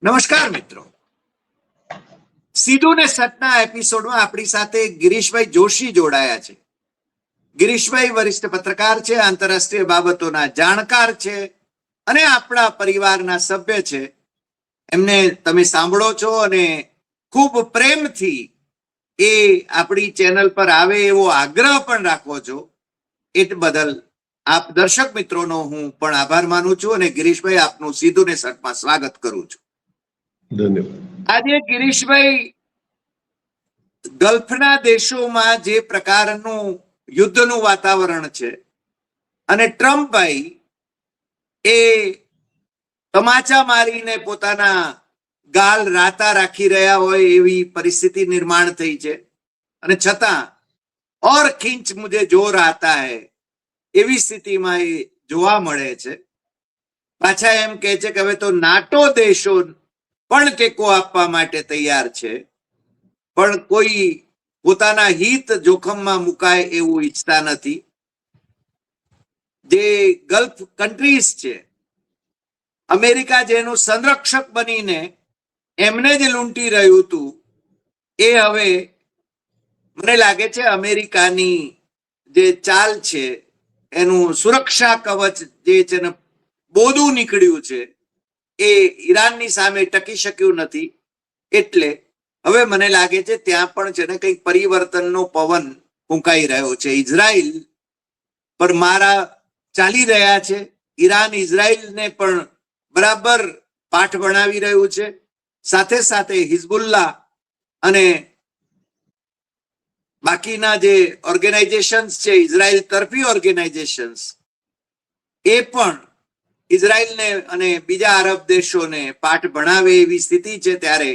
નમસ્કાર મિત્રો, સીધું ને સટના એપિસોડમાં આપણી સાથે ગિરીશભાઈ જોશી જોડાયા છે. ગિરીશભાઈ વરિષ્ઠ પત્રકાર છે, આંતરરાષ્ટ્રીય બાબતોના જાણકાર છે અને આપણા પરિવારના સભ્ય છે. એમને તમે સાંભળો છો અને ખૂબ પ્રેમથી એ આપણી ચેનલ પર આવે એવો આગ્રહ પણ રાખો છો. એ બદલ આપ દર્શક મિત્રોનો હું પણ આભાર માનું છું અને ગિરીશભાઈ આપનું સીધું ને સટમાં સ્વાગત કરું છું. ધન્યવાદ. આજે ગિરીશભાઈ, ગલ્ફના દેશોમાં જે પ્રકારનું યુદ્ધનું વાતાવરણ છે અને ટ્રમ્પભાઈ એ તમાચા મારીને પોતાના ગાલ રાતા રાખી રહ્યા હોય એવી પરિસ્થિતિ નિર્માણ થઈ છે અને છતાં ઓર ખીંચ મુજે જોર આતા હૈ એવી સ્થિતિમાં એ જોવા મળે છે. પાછા એમ કહે છે કે હવે તો નાટો દેશો પણ ટેકો આપવા માટે તૈયાર છે, પણ કોઈ પોતાના હિત જોખમમાં મુકાય એવું ઈચ્છતા નથી. જે ગલ્ફ કન્ટ્રીઝ છે, અમેરિકા જેનું સંરક્ષક બનીને એમને જ લૂંટી રહ્યું હતું, એ હવે મને લાગે છે અમેરિકાની જે ચાલ છે એનું સુરક્ષા કવચ જે છે ને બોધું નીકળ્યું છે એ ઈરાનની સામે ટકી શક્યું નથી. એટલે હવે મને લાગે છે ત્યાં પણ છે ને કંઈક પરિવર્તનનો પવન ફૂંકાઈ રહ્યો છે. ઇઝરાયલ પર મારા ચાલી રહ્યા છે. ઈરાન ઇઝરાયલને પણ બરાબર પાઠ ભણાવી રહ્યું છે. સાથે સાથે હિઝબુલ્લા અને બાકીના જે ઓર્ગેનાઇઝેશન્સ છે, ઇઝરાયલ તરફી ઓર્ગેનાઇઝેશન્સ, એ પણ ઇઝરાયલને અને બીજા અરબ દેશોને પાઠ ભણાવે એવી સ્થિતિ છે. ત્યારે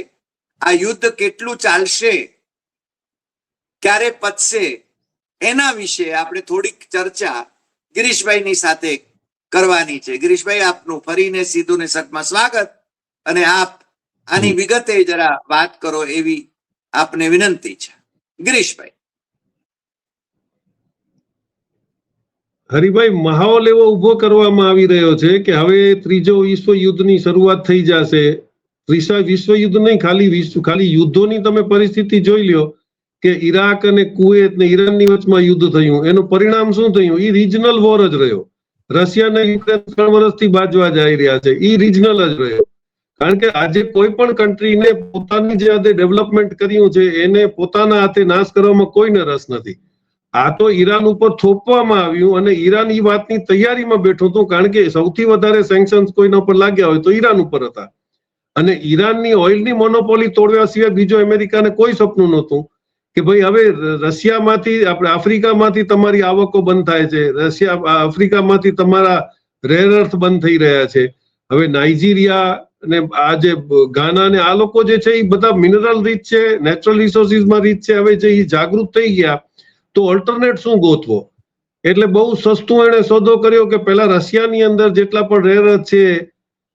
આ યુદ્ધ કેટલું ચાલશે, ક્યારે પતશે, એના વિશે આપણે થોડીક ચર્ચા ગિરીશભાઈની સાથે કરવાની છે. ગિરીશભાઈ, આપનું ફરીને સીધું ને સટમાં સ્વાગત, અને આપ આની વિગતે જરા વાત કરો એવી આપને વિનંતી છે. ગિરીશભાઈ. હરિભાઈ, માહોલ એવો ઉભો કરવામાં આવી રહ્યો છે કે હવે ત્રીજો વિશ્વયુદ્ધની શરૂઆત થઈ જશે. વિશ્વયુદ્ધ નહીં, ખાલી યુદ્ધોની તમે પરિસ્થિતિ જોઈ લ્યો કે ઈરાક અને કુવેત ને ઈરાનની વચમાં યુદ્ધ થયું, એનું પરિણામ શું થયું? એ રિજનલ વોર જ રહ્યો. રશિયા અને યુક્રેન 3 વર્ષથી બાજવા જઈ રહ્યા છે, એ રિજનલ જ રહ્યો. કારણ કે આજે કોઈ પણ કન્ટ્રીને પોતાની જે ડેવલપમેન્ટ કર્યું છે એને પોતાના હાથે નાશ કરવામાં કોઈને રસ નથી. આ તો ઈરાન ઉપર થોપવામાં આવ્યું અને ઈરાન એ વાતની તૈયારીમાં બેઠું હતું, કારણ કે સૌથી વધારે સેન્કશન્સ કોઈના ઉપર લાગ્યા હોય તો ઈરાન ઉપર હતા. અને ઈરાનની ઓઇલની મોનોપોલી તોડવા સિવાય બીજો અમેરિકાને કોઈ સપનું નહોતું કે ભાઈ હવે રશિયામાંથી, આપણે આફ્રિકામાંથી તમારી આવકો બંધ થાય છે, આફ્રિકામાંથી તમારા રેર અર્થ બંધ થઈ રહ્યા છે. હવે નાઇજીરિયા અને આ જે ગાના ને આ લોકો જે છે એ બધા મિનરલ રીચ છે, નેચરલ રિસોર્સિસમાં રીચ છે. હવે જે જાગૃત થઈ ગયા તો ઓલ્ટરનેટ શું ગોતવો? એટલે બહુ સસ્તું એને સોદો કર્યો કે પેલા રશિયાની અંદર જેટલા પણ રેર અર્થ છે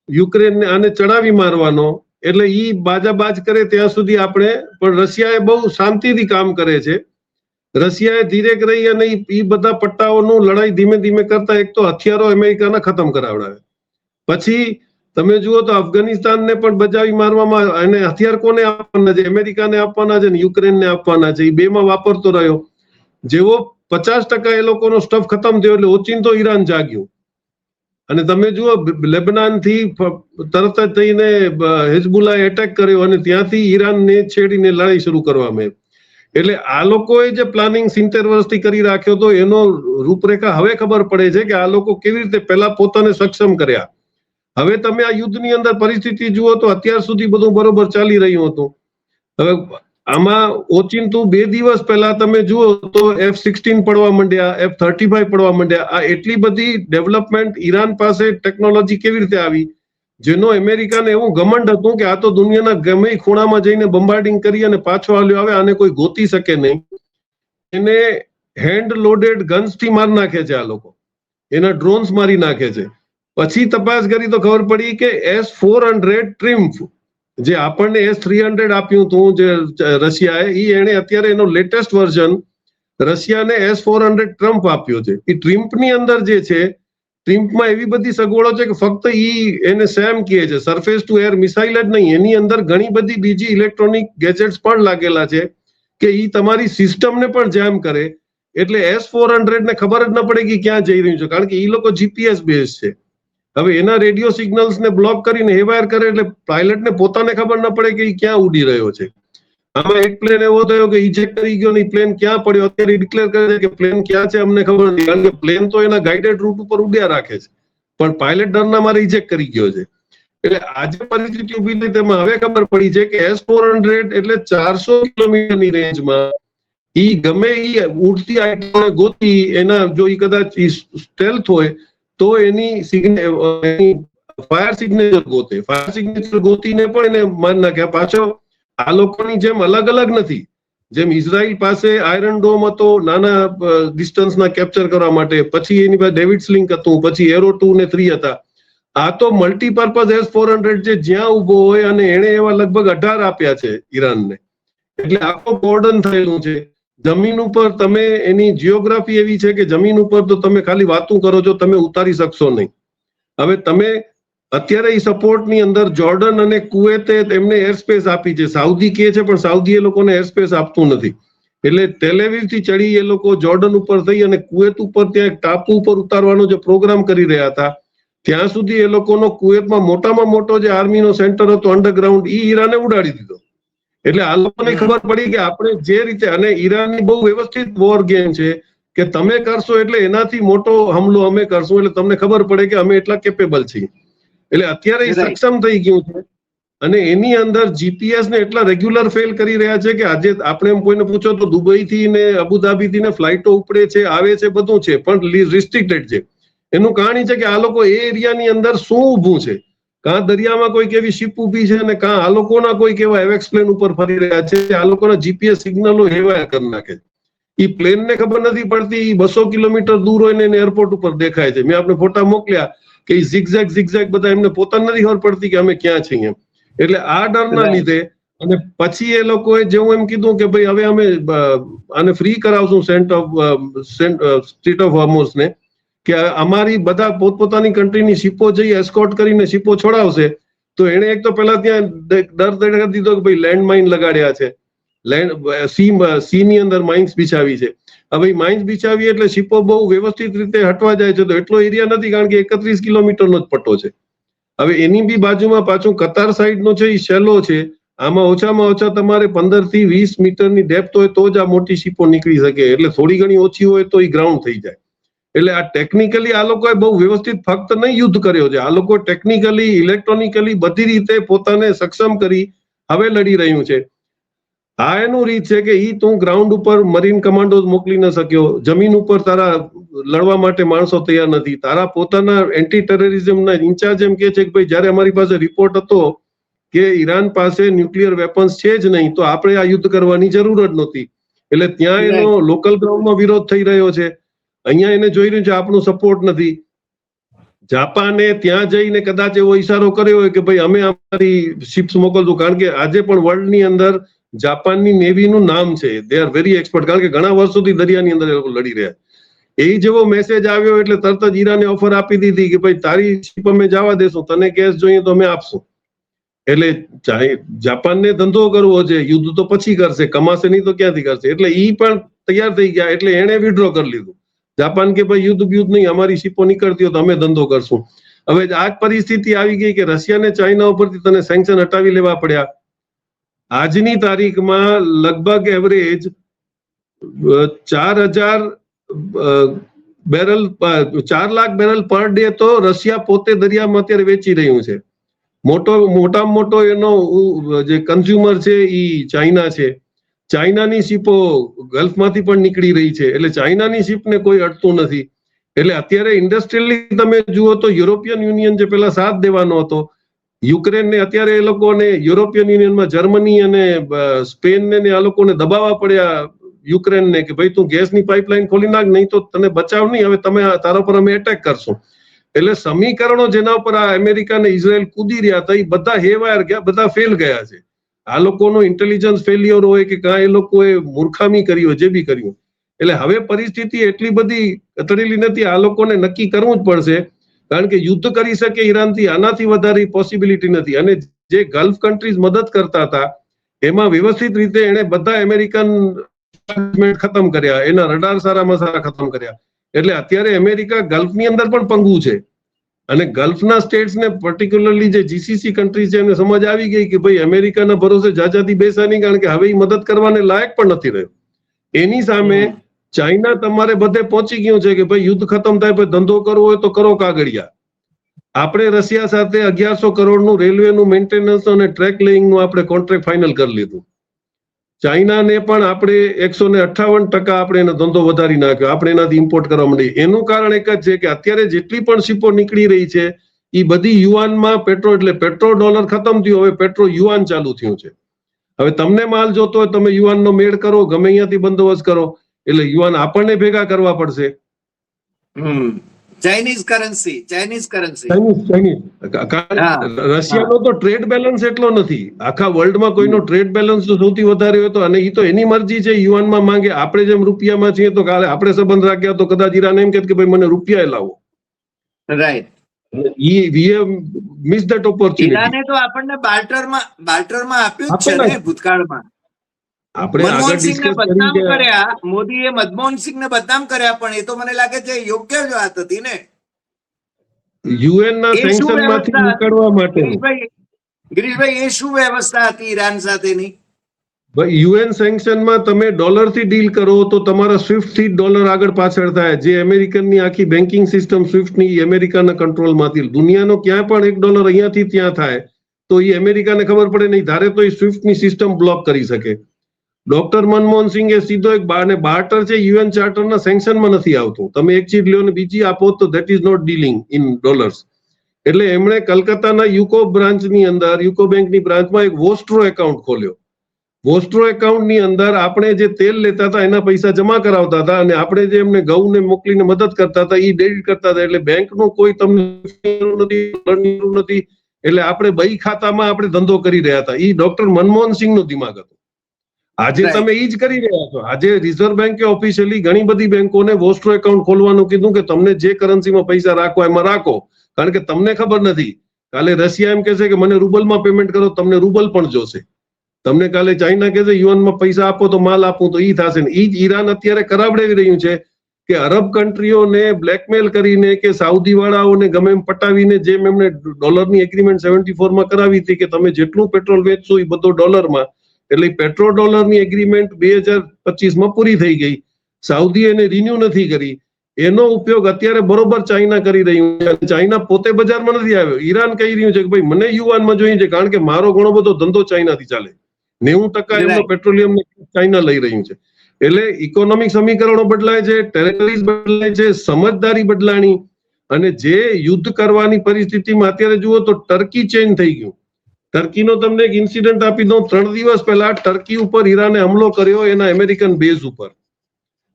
યુક્રેનને આને ચડાવી મારવાનો, એટલે ઈ બાજાબાજ કરે ત્યાં સુધી આપણે, પણ રશિયાએ બહુ શાંતિથી કામ કરે છે. રશિયાએ ધીરેક રહી અને ઈ બધા પટ્ટાઓનું લડાઈ ધીમે ધીમે કરતા એક તો હથિયારો અમેરિકાના ખતમ કરાવડાવે. પછી તમે જુઓ તો અફઘાનિસ્તાનને પણ બચાવી મારવામાં, અને હથિયાર કોને આપવાના છે? અમેરિકાને આપવાના છે ને યુક્રેનને આપવાના છે. એ બેમાં વાપરતો રહ્યો. જેવો 50% એ લોકોનો સ્ટફ ખતમ થયો એટલે ઓચિંતો ઈરાન જાગ્યું. અને તમે જુઓ લેબનાનથી તરત જ થઈને હિઝબુલ્લાએ એટેક કર્યો અને ત્યાંથી ઈરાનને છેડીને લડાઈ શરૂ કરવામાં. એટલે આ લોકોએ જે પ્લાનિંગ 70 વર્ષથી કરી રાખ્યો હતો એનો રૂપરેખા હવે ખબર પડે છે કે આ લોકો કેવી રીતે પહેલા પોતાને સક્ષમ કર્યા. હવે તમે આ યુદ્ધની અંદર પરિસ્થિતિ જુઓ તો અત્યાર સુધી બધું બરોબર ચાલી રહ્યું હતું. હવે આમાં ઓચિંતું 2 દિવસ પહેલા તમે જુઓ તો F-16 પડવા માંડ્યા, F-35 પડવા માંડ્યા. આ એટલી બધી ડેવલપમેન્ટ ઈરાન પાસે ટેકનોલોજી કેવી રીતે આવી, જેનો અમેરિકાને એવું ઘમંડ હતું કે આ તો દુનિયાના ગમે ખૂણામાં જઈને બોમ્બાર્ડિંગ કરી અને પાછો હાલ્યો આવે, આને કોઈ ગોતી શકે નહીં. એને હેન્ડ લોડેડ ગન્સથી મારી નાખે છે આ લોકો, એના ડ્રોન્સ મારી નાખે છે. પછી તપાસ કરી તો ખબર પડી કે S-400 ટ્રિમ્ફ, જે આપણને S-300 આપ્યું હતું જે રશિયાએ, એને અત્યારે એનો લેટેસ્ટ વર્ઝન રશિયાને S-400 ટ્રમ્પ આપ્યો છે. એ ટ્રિમ્પની અંદર જે છે ટ્રિમ્પમાં એવી બધી સગવડો છે કે ફક્ત એને સેમ કહે છે, સરફેસ ટુ એર મિસાઇલ જ નહીં, એની અંદર ઘણી બધી બીજી ઇલેક્ટ્રોનિક ગેજેટ્સ પણ લાગેલા છે કે ઈ તમારી સિસ્ટમને પણ જેમ કરે. એટલે S-400 ને ખબર જ ન પડે કે ક્યાં જઈ રહ્યું છે, કારણ કે ઈ લોકો જીપીએસ બેઝ છે. હવે એના રેડિયો સિગ્નલ્સ ને બ્લોક કરીને હેવાયર કરે એટલે પાયલટને પોતાને ખબર ન પડે કે ઈ ક્યાં ઉડી રહ્યો છે. આમાં એક પ્લેન એવો થયો કે ઇજેક્ટ કરી ગયો ને પ્લેન ક્યાં પડ્યો, અત્યારે ડિક્લેર કરે છે કે પ્લેન ક્યાં છે અમને ખબર નથી, કારણ કે પ્લેન તો એના ગાઈડેડ રૂટ ઉપર ઉડ્યા રાખે છે, પણ પાયલટ ડરના મારે ઇજેક્ટ કરી ગયો છે. એટલે આજે પરિસ્થિતિ ઉભી થઈ તેમાં હવે ખબર પડી છે કે S-400 એટલે 400 કિલોમીટરની રેન્જમાં ઈ ગમે ઈ ઉડતી આઈટમને ગોતી, એના જો ઈ કદાચ સ્ટેલ્થ હોય તો એની ફાયર સિગ્નેચર ગોતે, ફાયર સિગ્નેચર ગોતીને પણ એને મારી નાખ્યા. પાછો આ લોકોની જેમ અલગ અલગ નથી, જેમ ઇઝરાયલ પાસે આયરન ડોમ હતો નાના ડિસ્ટન્સના કેપ્ચર કરવા માટે, પછી એની પાસે ડેવિડ સ્લિંગ હતું, પછી એરો 2 ને 3 હતા. આ તો મલ્ટીપર્પઝ S-400 છે, જ્યાં ઉભો હોય, અને એને એવા લગભગ 18 આપ્યા છે ઈરાનને. એટલે આખો કોર્ડન થયેલું છે. જમીન ઉપર તમે એની જીઓગ્રાફી એવી છે કે જમીન ઉપર તો તમે ખાલી વાતું કરો છો, તમે ઉતારી શકશો નહીં. હવે તમે અત્યારે એ સપોર્ટની અંદર જોર્ડન અને કુવેતે એમને એર સ્પેસ આપી છે. સાઉદી કહે છે પણ સાઉદી એ લોકોને એર સ્પેસ આપતું નથી. એટલે તેલેવીવ થી ચડી એ લોકો જોર્ડન ઉપર થઈ અને કુવેત ઉપર ત્યાં એક ટાપુ ઉપર ઉતારવાનો જે પ્રોગ્રામ કરી રહ્યા હતા, ત્યાં સુધી એ લોકોનો કુવેતમાં મોટામાં મોટો જે આર્મીનો સેન્ટર હતો અંડરગ્રાઉન્ડ, ઈ ઈરાને ઉડાડી દીધો. એટલે આ લોકોને ખબર પડી કે આપણે જે રીતે, અને ઈરાનની બહુ વ્યવસ્થિત વોર ગેમ છે કે તમે કરશો એટલે એનાથી મોટો હમલો અમે કરશું, એટલે તમને ખબર પડે કે અમે એટલા કેપેબલ છીએ. એટલે અત્યારે સક્ષમ થઈ ગયું છે, અને એની અંદર જીપીએસ ને એટલા રેગ્યુલર ફેલ કરી રહ્યા છે કે આજે આપણે એમ કોઈને પૂછો તો દુબઈ થી ને અબુધાબી થી ને ફ્લાઇટો ઉપડે છે, આવે છે, બધું છે, પણ રિસ્ટ્રિક્ટેડ છે. એનું કારણ છે કે આ લોકો એ એરિયાની અંદર શું ઊભું છે, કાં દરિયામાં કોઈક એવી શિપ ઊભી છે, અને કાં આ લોકોના કોઈક એવા એવેક્સ પ્લેન ઉપર ફરી રહ્યા છે. આ લોકોના જીપીએસ સિગ્નલો હેવાયા કરી નાખે. એ પ્લેનને ખબર નથી પડતી, 200 કિલોમીટર દૂર હોય ને એને એરપોર્ટ ઉપર દેખાય છે. મેં આપણે ફોટા મોકલ્યા કે ઝિગઝેગ બધા એમને પોતાને નથી ખબર પડતી કે અમે ક્યાં છીએ. એટલે આ ડરના લીધે, અને પછી એ લોકોએ જેવું એમ કીધું કે ભાઈ હવે અમે આને ફ્રી કરાવશું સ્ટ્રીટ ઓફ હોર્મુઝ ને, કે અમારી બધા પોતપોતાની કન્ટ્રીની શિપો જઈ એસ્કોર્ટ કરીને શિપો છોડાવશે. તો એને એક તો પેલા ત્યાં ડર દેખાડી દીધો કે ભાઈ લેન્ડ માઇન લગાડ્યા છે, સી ની અંદર માઇન્સ બિછાવી છે. હવે માઇન્સ બિછાવી એટલે શિપો બહુ વ્યવસ્થિત રીતે હટવા જાય છે, તો એટલો એરિયા નથી, કારણ કે 31 કિલોમીટરનો જ પટ્ટો છે. હવે એની બી બાજુમાં પાછું કતાર સાઈડનો છે એ શેલો છે. આમાં ઓછામાં ઓછા તમારે 15 થી 20 મીટરની ડેપ્થ હોય તો જ આ મોટી શિપો નીકળી શકે, એટલે થોડી ઘણી ઓછી હોય તો એ ગ્રાઉન્ડ થઈ જાય. એટલે આ ટેકનિકલી આ લોકોએ બહુ વ્યવસ્થિત ફક્ત નહીં યુદ્ધ કર્યો છે, આ લોકો ટેકનિકલી, ઇલેક્ટ્રોનિકલી બધી રીતે પોતાને સક્ષમ કરી હવે લડી રહ્યું છે. આ એનું રીત છે કે ઈ તું ગ્રાઉન્ડ ઉપર મરીન કમાન્ડોઝ મોકલી ન શક્યો, જમીન ઉપર તારા લડવા માટે માણસો તૈયાર નથી, તારા પોતાના એન્ટી ટેરરિઝમના ઇન્ચાર્જ એમ કે છે કે ભાઈ જયારે અમારી પાસે રિપોર્ટ હતો કે ઈરાન પાસે ન્યુક્લિયર વેપન્સ છે જ નહીં, તો આપણે આ યુદ્ધ કરવાની જરૂર જ નહોતી. એટલે ત્યાં એનો લોકલ ગ્રાઉન્ડમાં વિરોધ થઈ રહ્યો છે. અહીંયા એને જોઈ રહ્યું છે આપણું સપોર્ટ નથી. જાપાને ત્યાં જઈને કદાચ એવો ઈશારો કર્યો હોય કે ભાઈ અમે અમારી શિપ્સ મોકલશું, કારણ કે આજે પણ વર્લ્ડની અંદર જાપાનની નેવીનું નામ છે, દે આર વેરી એક્સપર્ટ, કારણ કે ઘણા વર્ષોથી દરિયાની અંદર એ લોકો લડી રહ્યા. એ જેવો મેસેજ આવ્યો એટલે તરત જ ઈરાને ઓફર આપી દીધી કે ભાઈ તારી શિપ અમે જવા દેશું, તને ગેસ જોઈએ તો અમે આપશું. એટલે જાપાનને ધંધો કરવો છે, યુદ્ધ તો પછી કરશે, કમાશે નહીં તો ક્યાંથી કરશે. એટલે ઈ પણ તૈયાર થઈ ગયા, એટલે એને વિડ્રો કરી લીધું. જાપાન કે ભાઈ યુદ્ધ નહીં, અમારી શિપો નીકળતી હોય તો અમે ધંધો કરશું. હવે આ જ પરિસ્થિતિ આવી ગઈ કે રશિયા ને ચાઇના ઉપરથી તને સેન્કશન હટાવી લેવા પડ્યા. આજની તારીખમાં લગભગ average 4,000 barrel, 4 lakh barrel per day તો રશિયા પોતે દરિયામાં અત્યારે વેચી રહ્યું છે. મોટામાં મોટો એનો જે કન્ઝ્યુમર છે એ ચાઇના છે. ચાઇનાની શિપો ગલ્ફમાંથી પણ નીકળી રહી છે, એટલે ચાઇનાની શિપને કોઈ અડતું નથી. એટલે અત્યારે ઇન્ડસ્ટ્રીયલી તમે જુઓ તો યુરોપિયન યુનિયન જે પેલા સાથ દેવાનો હતો યુક્રેનને, અત્યારે એ લોકોને યુરોપિયન યુનિયનમાં જર્મની અને સ્પેનને આ લોકોને દબાવવા પડ્યા યુક્રેનને કે ભાઈ તું ગેસની પાઇપલાઇન ખોલી નાખ, નહીં તો તને બચાવ નહીં, હવે તમે તારા પર અમે એટેક કરશું. એટલે સમીકરણો જેના ઉપર આ અમેરિકા અને ઇઝરાયલ કૂદી રહ્યા હતા એ બધા હેવાયર ગયા, બધા ફેલ ગયા છે. આ લોકોનો ઇન્ટેલિજન્સ ફેલ્યોર હોય કે કાં એ લોકોએ મૂર્ખામી કરી હોય, જે બી કર્યું. એટલે હવે પરિસ્થિતિ એટલી બધી તળેલી નથી, આ લોકોને નક્કી કરવું જ પડશે કારણ કે યુદ્ધ કરી શકે ઈરાનથી આનાથી વધારે પોસિબિલિટી નથી. અને જે ગલ્ફ કન્ટ્રીઝ મદદ કરતા હતા એમાં વ્યવસ્થિત રીતે એને બધા અમેરિકન ખતમ કર્યા, એના રડાર સારામાં સારા ખતમ કર્યા. એટલે અત્યારે અમેરિકા ગલ્ફની અંદર પણ પંગુ છે. અને ગલ્ફના સ્ટેટ્સને પર્ટિક્યુલરલી જે જીસીસી કન્ટ્રી છે એને સમજ આવી ગઈ કે ભાઈ અમેરિકાના ભરોસે જાજાથી બેસા નહીં, કારણ કે હવે એ મદદ કરવાને લાયક પણ નથી રહ્યો. એની સામે ચાઇના તમારે બધે પહોંચી ગયું છે કે ભાઈ યુદ્ધ ખતમ થાય પછી ધંધો કરવો હોય તો કરો કાગળિયા. આપણે રશિયા સાથે 1100 કરોડનું રેલવેનું મેન્ટેનન્સ અને ટ્રેક લેઇંગનું આપણે કોન્ટ્રાક્ટ ફાઇનલ કરી લીધું. ચાઇનાને પણ આપણે 158% આપણે એનો ધંધો વધારી નાખ્યો, આપણે એનાથી ઇમ્પોર્ટ કરવા માંડી. એનું કારણ એક જ છે કે અત્યારે જેટલી પણ શિપો નીકળી રહી છે એ બધી યુઆનમાં પેટ્રોલ, એટલે પેટ્રોલ ડોલર ખતમ થયું, હવે પેટ્રોલ યુઆન ચાલુ થયું છે. હવે તમને માલ જોતો હોય તમે યુઆનનો મેળ કરો, ગમે અહીંયાથી બંદોબસ્ત કરો, એટલે યુઆન આપણને ભેગા કરવા પડશે. ચાઇનીઝ કરન્સી રશિયાનો તો ટ્રેડ બેલેન્સ એટલો નથી, આખા વર્લ્ડમાં કોઈનો ટ્રેડ બેલેન્સ તો સૌથી વધારે હોય તો, અને એ તો એની મરજી છે, યુઆનમાં માંગે. આપણે જેમ રૂપિયામાં છીએ તો કાલે આપણે સંબંધ રાખ્યા તો કદાચ ઈરાન એમ કે ભાઈ મને રૂપિયા લાવો. Right. we have missed that opportunity. ઈરાને તો આપણને બાર્ટરમાં આપ્યું જ છે ને ભૂતકાળમાં. આપણે આગળ મનમોહનસિંહને ડિસ્કસ બદનામ કરી કર્યા, મોદીએ મનમોહનસિંહને બદનામ કર્યા, પણ એ તો મને લાગે છે યોગ્ય જ વાત હતી ને. યુએન ના સેન્કશન માંથી નીકળવા માટે. ગિરીશભાઈ, એ શું વ્યવસ્થા હતી ઈરાન સાથેની? યુએન સેન્કશનમાં તમે ડોલરથી ડીલ કરો તો તમારા સ્વિફ્ટ થી ડોલર આગળ પાછળ થાય. જે અમેરિકનની આખી બેન્કિંગ સિસ્ટમ સ્વિફ્ટની અમેરિકાના કંટ્રોલમાંથી, દુનિયાનો ક્યાં પણ $1 અહીંયાથી ત્યાં થાય તો એ અમેરિકાને ખબર પડે નહીં, ધારે તો એ સ્વિફ્ટની સિસ્ટમ બ્લોક કરી શકે. ડોક્ટર મનમોહનસિંહે સીધો એક બાર્ટર છે, યુએન ચાર્ટરના સેન્કશનમાં નથી આવતું. તમે એક ચીજ લ્યો ને બીજી આપો તો that is not dealing in dollars. એટલે એમણે કલકત્તાના યુકો બ્રાન્ચની અંદર, યુકો બેંકની બ્રાન્ચમાં એક વોસ્ટ્રો એકાઉન્ટ ખોલ્યો. વોસ્ટ્રો એકાઉન્ટની અંદર આપણે જે તેલ લેતા હતા એના પૈસા જમા કરાવતા હતા, અને આપણે જે એમને ઘઉંને મોકલીને મદદ કરતા હતા એ ડેબિટ કરતા હતા. એટલે બેંકનું કોઈ તમને નથી, એટલે આપણે બઈ ખાતામાં આપણે ધંધો કરી રહ્યા હતા. એ ડોક્ટર મનમોહનસિંહનો દિમાગ હતો. આજે તમે એ જ કરી રહ્યા છો. આજે રિઝર્વ બેન્કે ઓફિશિયલી ઘણી બધી બેંકોને વોસ્ટ્રો એકાઉન્ટ ખોલવાનું કીધું કે તમને જે કરન્સીમાં પૈસા રાખવા એમાં રાખો, કારણ કે તમને ખબર નથી કાલે રશિયા એમ કહેશે કે મને રૂબલમાં પેમેન્ટ કરો, તમને રૂબલ પણ જોશે. તમને કાલે ચાઇના કહેશે યુએનમાં પૈસા આપો તો માલ આપું તો ઈ થશે ને. ઈ જ ઈરાન અત્યારે કરાવડાવી રહ્યું છે કે અરબ કન્ટ્રીઓને બ્લેકમેલ કરીને કે સાઉદી વાળાઓને ગમે એમ પટાવીને, જેમ એમને ડોલરની એગ્રીમેન્ટ 74માં કરાવી હતી કે તમે જેટલું પેટ્રોલ વેચશો એ બધો ડોલરમાં, એટલે પેટ્રોલ ડોલરની એગ્રીમેન્ટ 2025માં પૂરી થઈ ગઈ. સાઉદી એને રિન્યુ નથી કરી. એનો ઉપયોગ અત્યારે બરોબર ચાઇના કરી રહ્યું છે. ચાઇના પોતે બજારમાં નથી આવ્યો. ઈરાન કહી રહ્યું છે કે ભાઈ મને યુઆનમાં જોઈએ છે, કારણ કે મારો ઘણો બધો ધંધો ચાઇનાથી ચાલે. 90% એમનો પેટ્રોલિયમ ચાઇના લઈ રહ્યું છે. એટલે ઇકોનોમિક સમીકરણો બદલાય છે, ટેરેટરીઝ બદલાય છે, સમજદારી બદલાણી, અને જે યુદ્ધ કરવાની પરિસ્થિતિમાં અત્યારે જુઓ તો ટર્કી ચેન્જ થઈ ગયું. ટર્કીનો તમને એક ઇન્સિડન્ટ આપી દઉં. 3 દિવસ પહેલા ટર્કી ઉપર ઈરાને હુમલો કર્યો એના અમેરિકન બેઝ ઉપર.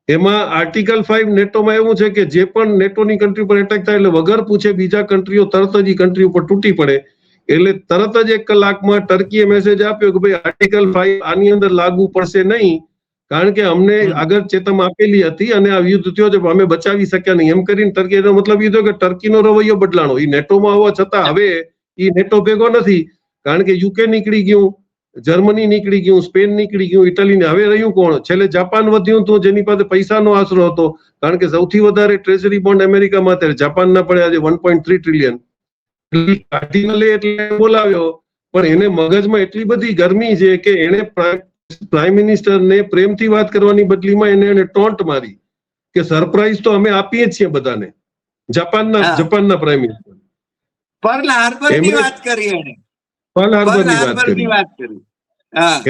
એમાં આર્ટિકલ 5 નેટોમાં એવું છે કે જે પણ નેટોની કન્ટ્રી પર એટેક થાય એટલે વગર પૂછે બીજા કન્ટ્રીઓ તરત જ કન્ટ્રી ઉપર તૂટી પડે. એટલે તરત જ 1 કલાકમાં ટર્કીએ મેસેજ આપ્યો કે ભાઈ આર્ટિકલ 5 આની અંદર લાગુ પડશે નહીં, કારણ કે અમને આગળ ચેતવણી આપેલી હતી અને આ યુદ્ધ થયો છે, અમે બચાવી શક્યા નહીં. એમ કરીને ટર્કી, એનો મતલબ એ થયો કે ટર્કીનો રવૈયો બદલાણો. એ નેટોમાં હોવા છતાં હવે એ નેટો ભેગો નથી, કારણ કે યુકે નીકળી ગયું, જર્મની નીકળી ગયું, સ્પેન નીકળી ગયું, ઇટાલીને હવે રહ્યું કોણ? છેલ્લે જાપાન વધ્યું હતું, જેની પાસે પૈસાનો આશરો હતો, કારણ કે સૌથી વધારે ટ્રેઝરી બોન્ડ અમેરિકામાં અત્યારે જાપાનના પડ્યા છે 1.3 ટ્રિલિયન. એટલે બોલાવ્યો, પણ એને મગજમાં એટલી બધી ગરમી છે કે એને પ્રાઇમ મિનિસ્ટરને પ્રેમથી વાત કરવાની બદલીમાં એને ટોન્ટ મારી કે સરપ્રાઈઝ તો અમે આપીએ જ છીએ બધાને. જાપાનના પ્રાઇમ મિનિસ્ટર પર્લ હાર્બરની વાત કરી એને.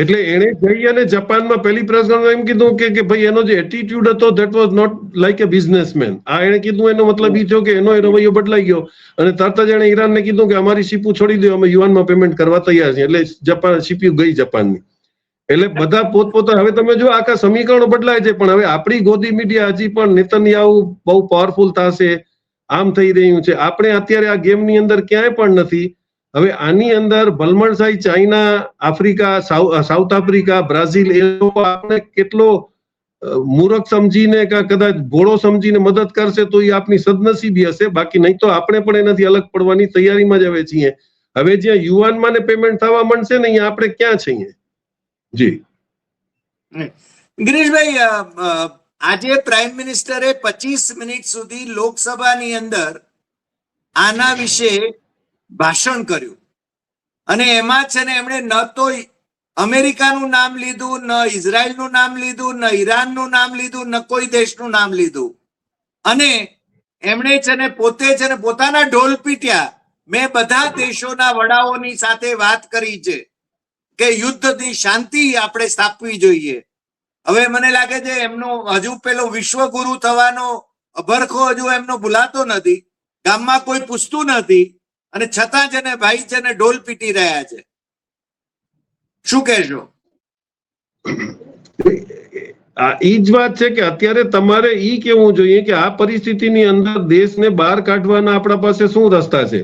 એટલે એને જઈ અને જાપાનમાં પહેલી પ્રશ્ન એમ કીધું કે ભાઈ એનો જે એટીટ્યુડ હતો that was not like a businessman. આ એને કીધું, એનો મતલબ એ થયો કે એનો રવૈયો બદલાઈ ગયો, અને તરત જ એને ઈરાનને કીધું કે અમારી શીપું છોડી દો, અમે યુઆનમાં પેમેન્ટ કરવા તૈયાર છીએ. એટલે જાપાન શીપી ગઈ જાપાનની. એટલે બધા પોતપોતા, હવે તમે જો આખા સમીકરણો બદલાય છે, પણ હવે આપણી ગોદી મીડિયા હજી પણ નેતન્યાહુ બહુ પાવરફુલ થશે, આમ થઈ રહ્યું છે. આપણે અત્યારે આ ગેમની અંદર ક્યાંય પણ નથી. હવે આની અંદર ભલમણસાઈ China, Africa, South Africa, Brazil, એ લોકો આપણે કેટલો મૂર્ખ સમજીને કે કદાચ ભોળો સમજીને મદદ કરશે તો એ આપની સદનસીબી હશે, બાકી નહીં તો આપણે પણ એનાથી અલગ પડવાની તૈયારીમાં જ હવે છીએ. હવે જ્યાં યુવાનમાં ને પેમેન્ટ થવા માંડશે ને અહીંયા આપણે ક્યાં છીએ? જી ગિરીશભાઈ, આજે પ્રાઇમ મિનિસ્ટરે 25 મિનિટ સુધી લોકસભાની અંદર આના વિશે ભાષણ કર્યું અને એમાં છે ને એમણે ન તો અમેરિકાનું નામ લીધું, ન ઇઝરાયલનું નામ લીધું, ન ઈરાનનું નામ લીધું, ન કોઈ દેશનું નામ લીધું. અને એમણે છે ને પોતે છે ને પોતાના ઢોલ પીટ્યા. મેં બધા દેશોના વડાઓની સાથે વાત કરી છે કે યુદ્ધની શાંતિ આપણે સ્થાપવી જોઈએ. હવે મને લાગે છે એમનો હજુ પેલો વિશ્વગુરુ થવાનો અભરખો હજુ એમનો ભૂલાતો નથી. ગામમાં કોઈ પૂછતું નથી અને છતાં છે ને ભાઈ છે ને ઢોલ પીટી રહ્યા છે. શું કહેશો? ઈ જ વાત છે કે અત્યારે તમારે ઈ કેવું જોઈએ કે આ પરિસ્થિતિની અંદર દેશને બહાર કાઢવાના આપણા પાસે શું રસ્તા છે.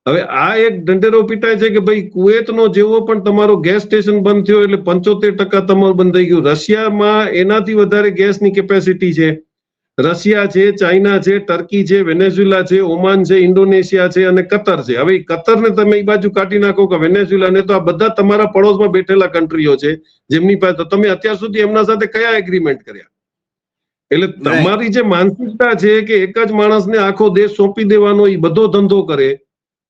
હવે આ એક ઢંઢેરો પીટાય છે કે ભાઈ કુવેતનો જેવો પણ તમારો ગેસ સ્ટેશન બંધ થયો એટલે 75% તમારું બંધ થઈ ગયું. રશિયામાં એનાથી વધારે ગેસની કેપેસિટી છે. રશિયા છે, ચાઇના છે, ટર્કી છે, વેનેઝુએલા છે, ઓમાન છે, ઇન્ડોનેશિયા છે અને કતર છે. હવે કતરને તમે એ બાજુ કાઢી નાખો કે વેનેઝુએલાને, તો આ બધા તમારા પડોશમાં બેઠેલા કન્ટ્રીઓ છે જેમની પાસે તમે અત્યાર સુધી એમના સાથે કયા એગ્રીમેન્ટ કર્યા? એટલે તમારી જે માનસિકતા છે કે એક જ માણસને આખો દેશ સોંપી દેવાનો, એ બધો ધંધો કરે.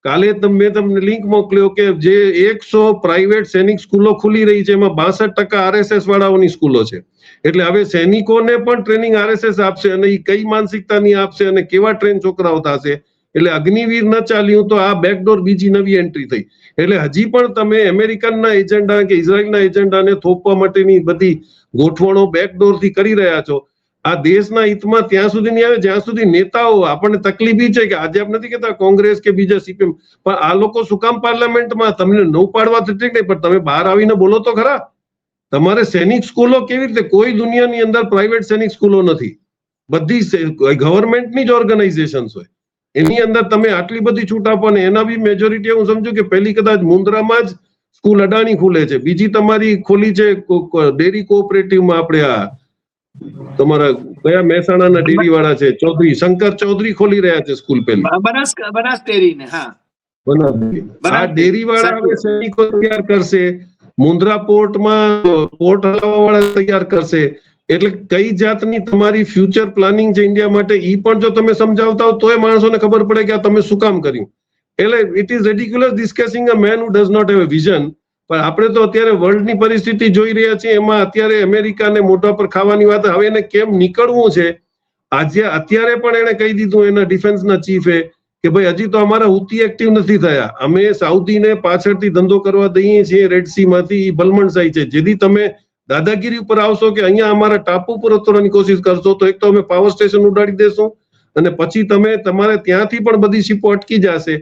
કાલે મેં તમને લિંક મોકલ્યો કે જે 100 પ્રાઇવેટ સૈનિક સ્કૂલો ખુલી રહી છે એમાં 62% RSS વાળાઓની સ્કૂલો છે. એટલે હવે સૈનિકોને પણ ટ્રેનિંગ RSS આપશે અને એ કઈ માનસિકતાની આપશે અને કેવા ટ્રેન છોકરાઓ થશે. એટલે અગ્નિવીર ન ચાલ્યું તો આ બેકડોર બીજી નવી એન્ટ્રી થઈ. એટલે હજી પણ તમે અમેરિકનના એજન્ડા કે ઇઝરાયલના એજન્ડાને થોપવા માટેની બધી ગોઠવણો બેકડોરથી કરી રહ્યા છો. આ દેશના હિતમાં ત્યાં સુધી નહીં આવે જ્યાં સુધી નેતાઓ, આપણને તકલીફ છે કે આજે આપણે નથી કહેતા કોંગ્રેસ કે બીજા CPM, પણ આ લોકો શું કામ પાર્લામેન્ટમાં તમને ન પાડવા ઠીક નહીં, પણ તમે બહાર આવીને બોલો તો ખરા. તમારે સૈનિક સ્કૂલો કેવી રીતે? કોઈ દુનિયાની અંદર પ્રાઇવેટ સૈનિક સ્કૂલો નથી, બધી ગવર્મેન્ટની જ ઓર્ગેનાઇઝેશન્સ હોય. એની અંદર તમે આટલી બધી છૂટ આપો ને એના બી મેજોરિટી હું સમજુ કે પહેલી કદાચ મુન્દ્રામાં જ સ્કૂલ અડાણી ખુલે છે, બીજી તમારી ખોલી છે ડેરી કોઓપરેટિવમાં, આપણે આ તમારા કયા મહેસાણાના ડેરી વાળા છે ચૌધરી, શંકર ચૌધરી ખોલી રહ્યા છે સ્કૂલ પેલી બનાસ ડેરીને. હા, આ ડેરી વાળા હવે સૈનિકો તૈયાર કરશે, મુન્દ્રા પોર્ટમાં પોર્ટ હલાવવા વાળા તૈયાર કરશે. એટલે કઈ જાતની તમારી ફ્યુચર પ્લાનિંગ છે ઇન્ડિયા માટે, ઈ પણ જો તમે સમજાવતા હો તોય માણસોને ખબર પડે કે આ તમે શું કામ કર્યું. એટલે it is ridiculous discussing a man who does not have a vision. પણ આપણે તો અત્યારે વર્લ્ડની પરિસ્થિતિ જોઈ રહ્યા છીએ, એમાં અત્યારે અમેરિકાને મોઢા પર ખાવાની વાત. હવે એને કેમ નીકળવું છે? આજે અત્યારે પણ એને કહી દીધું એના ડિફેન્સના ચીફે કે ભાઈ હજી તો અમારા હુતી એક્ટિવ નથી થયા, અમે સાઉદીને પાછળથી ધંધો કરવા દઈએ છીએ રેડસી માંથી. ભલમણસાઈ છે, જેથી તમે દાદાગીરી ઉપર આવશો કે અહીંયા અમારા ટાપુ પર ઉતરવાની કોશિશ કરશો તો એક તો અમે પાવર સ્ટેશન ઉડાડી દેશું અને પછી તમારે ત્યાંથી પણ બધી શિપો અટકી જશે.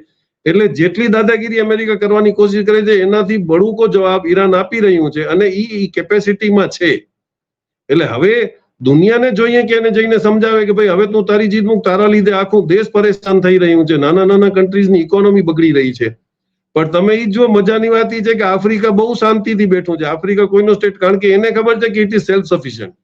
એટલે જેટલી દાદાગીરી અમેરિકા કરવાની કોશિશ કરે છે એનાથી બળુકો જવાબ ઈરાન આપી રહ્યું છે અને ઈ કેપેસિટીમાં છે. એટલે હવે દુનિયાને જોઈએ કે એને જઈને સમજાવે કે ભાઈ હવે તું તારી જીત મૂક, તારા લીધે આખું દેશ પરેશાન થઈ રહ્યું છે, નાના નાના કન્ટ્રીઝની ઇકોનોમી બગડી રહી છે. પણ તમે ઈ જો મજાની વાત ઈ છે કે આફ્રિકા બહુ શાંતિથી બેઠું છે. આફ્રિકા કોઈનો સ્ટેટ, કારણ કે એને ખબર છે કે ઇટ ઇઝ સેલ્ફ સફિશિયન્ટ.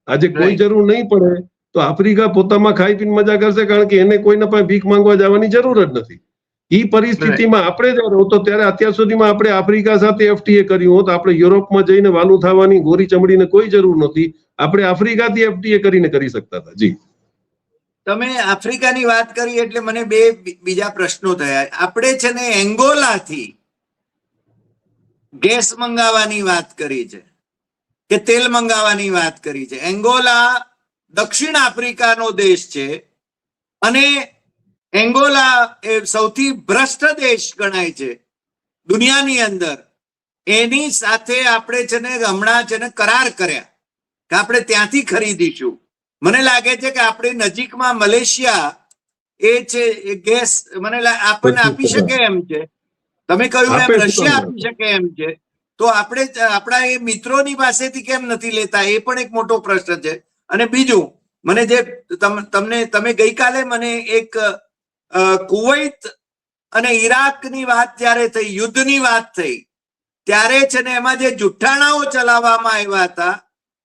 આજે કોઈ જરૂર નહીં પડે તો આફ્રિકા પોતામાં ખાઈ પીને મજા કરશે, કારણ કે એને કોઈના પાસે ભીખ માંગવા જવાની જરૂર જ નથી. ઈ પરિસ્થિતિમાં આપણે જયારે હતો ત્યારે અત્યાર સુધીમાં આપણે આફ્રિકા સાથે FTA કર્યું હોત, આપણે યુરોપમાં જઈને વાલું થવાની ગોરી ચમડીને કોઈ જરૂર નહોતી. આપણે આફ્રિકાથી FTA કરીને કરી શકતા હતા. જી, તમે આફ્રિકાની વાત કરી એટલે મને બે બીજા પ્રશ્નો થયા. આપણે છે ને એંગોલાથી ગેસ મંગાવવાની વાત કરી છે કે તેલ મંગાવવાની વાત કરી છે. એંગોલા દક્ષિણ આફ્રિકાનો દેશ છે અને એંગોલા એ સૌથી ભ્રષ્ટ દેશ ગણાય છે દુનિયાની અંદર. એની સાથે આપણે છે ને હમણાં છે ને કરાર કર્યા કે આપણે ત્યાંથી ખરીદીશું. મને લાગે છે કે આપણે નજીકમાં મલેશિયા એ છે એ ગેસ મને આપણને આપી શકે એમ છે. તમે કહ્યું એમ રશિયા આપી શકે એમ છે. તો આપણે આપણા એ મિત્રોની પાસેથી કેમ નથી લેતા, એ પણ એક મોટો પ્રશ્ન છે. અને બીજું, મને જે તમે ગઈકાલે મને એક કુવૈત અને ઈરાકની વાત જ્યારે થઈ, યુદ્ધની વાત થઈ, ત્યારે છે ને એમાં જે જુઠ્ઠાણાઓ ચલાવવામાં આવ્યા હતા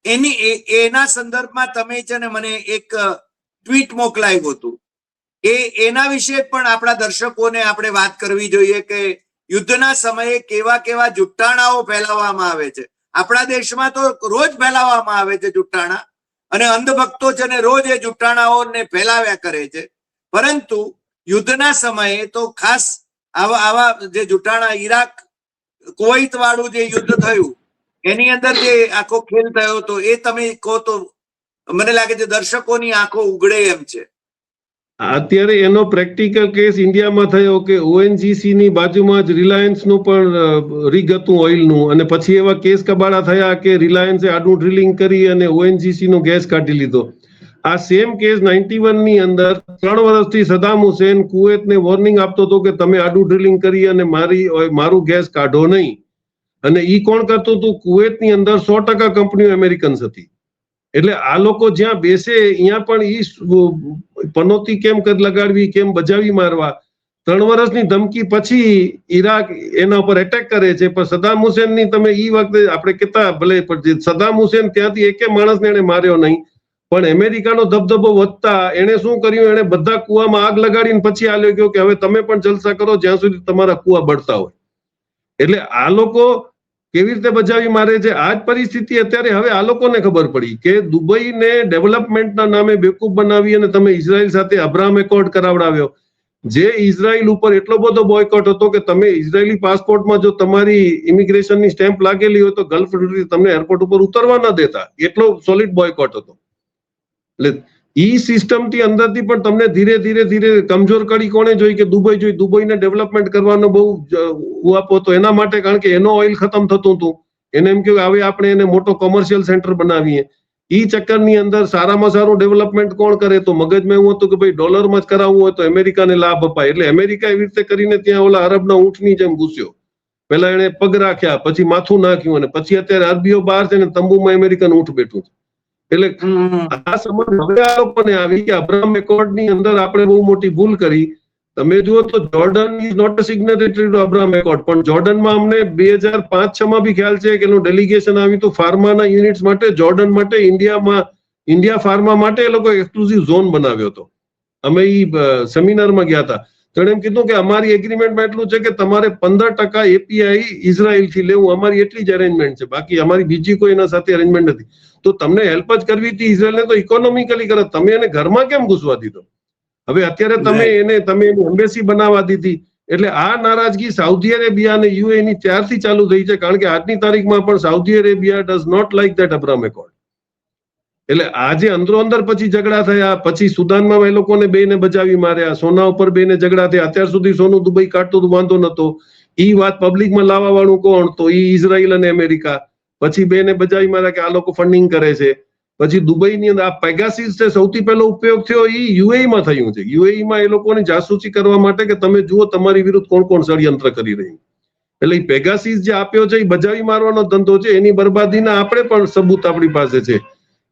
એના સંદર્ભમાં તમે છે ને મને એક ટ્વીટ મોકલાવ્યું હતું. એના વિશે પણ આપણા દર્શકોને આપણે વાત કરવી જોઈએ કે યુદ્ધના સમયે કેવા કેવા જુઠ્ઠાણાઓ ફેલાવવામાં આવે છે. આપણા દેશમાં તો રોજ ફેલાવવામાં આવે છે જુઠ્ઠાણા, અને અંધભક્તો છે ને રોજ એ જુઠ્ઠાણાઓને ફેલાવ્યા કરે છે. પરંતુ યુદ્ધના સમયે તો ખાસ આવા જે જુઠ્ઠાણા, ઈરાક કુવૈત વાળું જે યુદ્ધ થયું એની અંદર જે આખો ખેલ થયો હતો એ તમે કહો તો મને લાગે છે દર્શકોની આંખો ઉઘડે એમ છે. અત્યારે એનો પ્રેક્ટિકલ કેસ ઇન્ડિયામાં થયો કે ઓએનજીસી ની બાજુમાં જ રિલાયન્સ નું પણ રિગ હતું ઓઇલનું, અને પછી એવા કેસ કબાડા થયા કે રિલાયન્સે આડું ડ્રિલિંગ કરી અને ઓએનજીસી નો ગેસ કાઢી લીધો. આ સેમ કેસ 91 ની અંદર 3 વર્ષથી સદામ હુસેન કુવૈતને વોર્નિંગ આપતો હતો કે તમે આડું ડ્રિલિંગ કરી અને મારું ગેસ કાઢો નહીં. અને ઈ કોણ કરતું હતું? કુવૈતની અંદર 100% કંપનીઓ અમેરિકન્સ હતી. એટલે આ લોકો જ્યાં બેસે અહીંયા પણ ઈ પનોતી કેમ લગાડવી, કેમ બજાવી મારવા. 3 વર્ષની ધમકી પછી ઈરાક એના ઉપર એટેક કરે છે. પણ સદામ હુસેનની તમે ઈ વખતે આપણે કહેતા ભલે, પણ સદામ હુસેન ત્યાંથી એકે માણસને એને માર્યો નહીં, પણ અમેરિકાનો દબદબો વધતા એને શું કર્યું? એને બધા કુવામાં આગ લગાડીને પછી આલ્યો ગયો કે હવે તમે પણ જલસા કરો જ્યાં સુધી તમારા કુવા બળતા હોય. એટલે આ લોકો કેવી રીતે બચાવી મારે છે? આ જ પરિસ્થિતિ અત્યારે હવે આ લોકોને ખબર પડી કે દુબઈને ડેવલપમેન્ટના નામે બેવકૂફ બનાવી અને તમે ઇઝરાયલ સાથે અબ્રાહમ એકોર્ડ કરાવડાવ્યો, જે ઇઝરાયલ ઉપર એટલો બધો બોયકોટ હતો કે તમે ઇઝરાયલી પાસપોર્ટમાં જો તમારી ઇમિગ્રેશનની સ્ટેમ્પ લાગેલી હોય તો ગલ્ફ કન્ટ્રી તમને એરપોર્ટ ઉપર ઉતરવા ન દેતા, એટલો સોલિડ બોયકોટ હતો. એટલે ઈ સિસ્ટમથી અંદરથી પણ તમને ધીરે ધીરે કમજોર કરી કોણે જોઈ? કે દુબઈ જોઈ. દુબઈને ડેવલપમેન્ટ કરવાનો બહુ આપો હતો એના માટે, કારણ કે એનો ઓઇલ ખતમ થતું હતું. એને એમ કે હવે આપણે એને મોટો કોમર્શિયલ સેન્ટર બનાવીએ. ઈ ચક્કરની અંદર સારામાં સારું ડેવલપમેન્ટ કોણ કરે? તો મગજમાં એવું હતું કે ભાઈ ડોલરમાં જ કરાવવું હોય તો અમેરિકાને લાભ અપાય. એટલે અમેરિકા એવી રીતે કરીને ત્યાં ઓલા અરબના ઊંટની જેમ ઘૂસ્યો. પેલા એને પગ રાખ્યા, પછી માથું નાખ્યું, અને પછી અત્યારે અરબીઓ બહાર છે ને તંબુમાં અમેરિકન ઊંટ બેઠું છે. એટલે આ સમજ હવે આ લોકોને આવી કે અબ્રાહમ એકોર્ડની અંદર આપણે બહુ મોટી ભૂલ કરી. તમે જુઓ તો Jordan is not a signatory to Abraham accord, પણ જોર્ડનમાં અમને 2005-6માં બી ખ્યાલ છે કે એનું ડેલિગેશન આવ્યું હતું ફાર્માના યુનિટ્સ માટે. જોર્ડન માટે ઇન્ડિયા ફાર્મા માટે એ લોકો એક્સક્લુઝિવ ઝોન બનાવ્યો હતો. અમે ઈ સેમિનારમાં ગયા હતા તો એમ કીધું કે અમારી એગ્રીમેન્ટમાં એટલું છે કે તમારે 15% એપીઆઈ ઇઝરાયલથી લેવું, અમારી એટલી જ અરેન્જમેન્ટ છે, બાકી અમારી બીજી કોઈ એના સાથે અરેન્જમેન્ટ નથી. તો તમને હેલ્પ જ કરવી હતી ઇઝરાયલને તો ઇકોનોમિકલી કરો, તમે એને ઘરમાં કેમ ઘૂસવા દીધો? હવે અત્યારે તમે એની એમ્બેસી બનાવવા દીધી. એટલે આ નારાજગી સાઉદી અરેબિયા અને યુએ ની ત્યારથી ચાલુ થઈ છે, કારણ કે આજની તારીખમાં પણ Saudi Arabia does not like that Abraham accord. એટલે આજે અંદરો અંદર પછી ઝઘડા થયા, પછી સુદાનમાં એ લોકોને બેને બચાવી માર્યા, સોના ઉપર બેને ઝઘડા થયા. અત્યાર સુધી સોનું દુબઈ કાઢતું તો વાંધો નતો. ઈ વાત પબ્લિકમાં લાવવા વાળું કોણ? તો ઈ ઇઝરાયલ અને અમેરિકા. પછી બેને બચાવી માર્યા કે આ લોકો ફંડિંગ કરે છે. પછી દુબઈની અંદર આ પેગાસીસ છે સૌથી પહેલો ઉપયોગ થયો એ યુએઈમાં થયું છે. યુએઈમાં એ લોકોની જાસૂસી કરવા માટે કે તમે જુઓ તમારી વિરુદ્ધ કોણ કોણ ષડયંત્ર કરી રહ્યું. એટલે એ પેગાસીસ જે આપ્યો છે એ બજાવી મારવાનો ધંધો છે. એની બરબાદીના આપણે પણ સબૂત આપણી પાસે છે.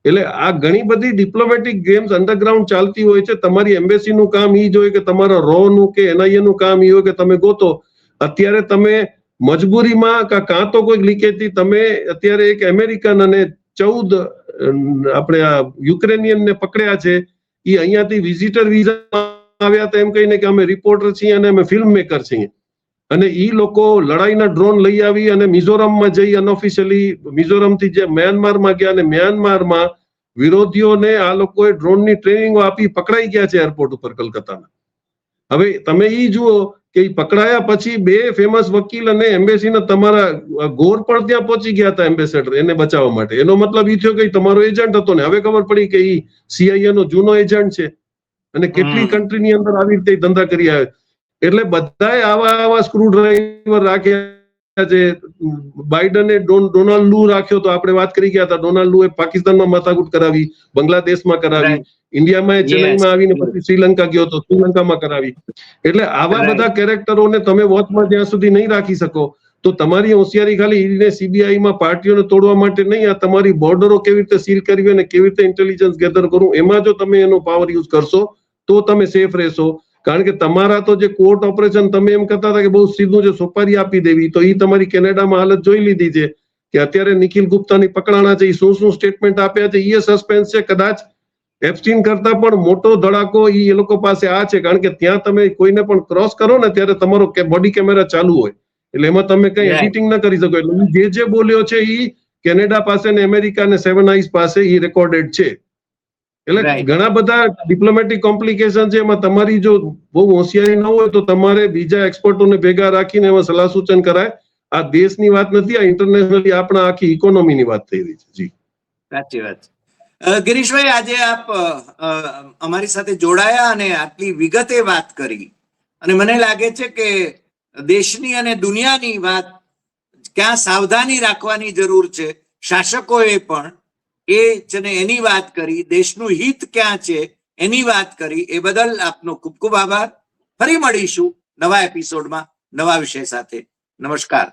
એટલે આ ઘણી બધી ડિપ્લોમેટિક ગેમ્સ અંડરગ્રાઉન્ડ ચાલતી હોય છે. તમારી એમ્બેસીનું કામ ઈ જ હોય કે તમારા રોનું કે એનઆઈએ કામ ઈ હોય કે તમે ગોતો. અત્યારે તમે મજબૂરીમાં કાં તો કોઈ લીકેજથી તમે અત્યારે એક અમેરિકન અને 14 આપણે આ યુક્રેનિયનને પકડ્યા છે. એ અહીંયાથી વિઝિટર વિઝા આવ્યા હતા એમ કહીને કે અમે રિપોર્ટર છીએ અને અમે ફિલ્મ મેકર છીએ, અને ઈ લોકો લડાઈના ડ્રોન લઈ આવી અને મિઝોરમમાં જઈ અનઓફિશિયલી મિઝોરમથી જે મ્યાનમારમાં ગયા, અને મ્યાનમારમાં વિરોધીઓને આ લોકોએ ડ્રોનની ટ્રેનિંગ આપી પકડાઈ ગયા છે એરપોર્ટ ઉપર કલકત્તાના. હવે તમે ઈ જુઓ કે પકડાયા પછી 2 ફેમસ વકીલ અને એમ્બેસીના તમારા ગોર પણ ત્યાં પહોંચી ગયા હતા એમ્બેસેડર એને બચાવવા માટે. એનો મતલબ ઈ થયો કે તમારો એજન્ટ હતો ને હવે ખબર પડી કે ઈ સીઆઈએ નો જૂનો એજન્ટ છે અને કેટલી કન્ટ્રીની અંદર આવી રીતે ધંધા કરી આવે. એટલે બધાએ આવા સ્ક્રૂ ડ્રાઈવર રાખ્યા છે. બાઇડને ડોનાલ્ડ લુ રાખ્યો તો આપણે વાત કરી ગયા હતા. ડોનાલ્ડ લુએ પાકિસ્તાનમાં માથાકૂટ કરાવી, બાંગ્લાદેશમાં કરાવી, ઇન્ડિયામાં ચેન્નઈમાં આવીને પછી શ્રીલંકા ગયો તો શ્રીલંકામાં કરાવી. એટલે આવા બધા કેરેક્ટરોને તમે વોચમાં જ્યાં સુધી નહીં રાખી શકો તો તમારી હોશિયારી ખાલી ઈડીને સીબીઆઈમાં પાર્ટીઓને તોડવા માટે નહીં, આ તમારી બોર્ડરો કેવી રીતે સીલ કરવી અને કેવી રીતે ઇન્ટેલિજન્સ ગેધર કરવું એમાં જો તમે એનો પાવર યુઝ કરશો તો તમે સેફ રહેશો. કારણ કે તમારા તો જે કોર્ટ ઓપરેશન તમે એમ કહેતા હતા કે બહુ સીધું જે સોપારી આપી દેવી, તો એ તમારી કેનેડામાં હાલત જોઈ લીધી છે કે અત્યારે નિખિલ ગુપ્તાની પકડાણા છે, એ શું સ્ટેટમેન્ટ આપ્યા છે એ સસ્પેન્સ છે. કદાચ એપ્સ્ટીન કરતા પણ મોટો ધડાકો એ લોકો પાસે આ છે, કારણ કે ત્યાં તમે કોઈને પણ ક્રોસ કરો ને ત્યારે તમારો બોડી કેમેરા ચાલુ હોય, એટલે એમાં તમે કઈ Right. એડિટિંગ ના કરી શકો. એટલે જે બોલ્યો છે એ કેનેડા પાસે ને અમેરિકા ને સેવન આઈસ પાસે એ રેકોર્ડેડ છે. એટલે Right. ઘણા બધા ડિપ્લોમેટિક કોમ્પ્લિકેશન છે. એમાં તમારી જો બહુ હોશિયારી ન હોય તો તમારે બીજા એક્સપર્ટોને ભેગા રાખીને એમાં સલાહ સૂચન કરાય. આ દેશની વાત નથી, આ ઇન્ટરનેશનલી આપણા આખી ઇકોનોમીની વાત થઈ રહી છે. જી, સાચી વાત. ગિરીશભાઈ, આજે આપ અમારી સાથે જોડાયા અને આટલી વિગતે વાત કરી, અને મને લાગે છે કે દેશની અને દુનિયાની વાત ક્યાં સાવધાની રાખવાની જરૂર છે, શાસકોએ પણ એ છે ને એની વાત કરી, દેશનું હિત ક્યાં છે એની વાત કરી, એ બદલ આપનો ખૂબ ખૂબ આભાર. ફરી મળીશું નવા એપિસોડમાં નવા વિષય સાથે. નમસ્કાર.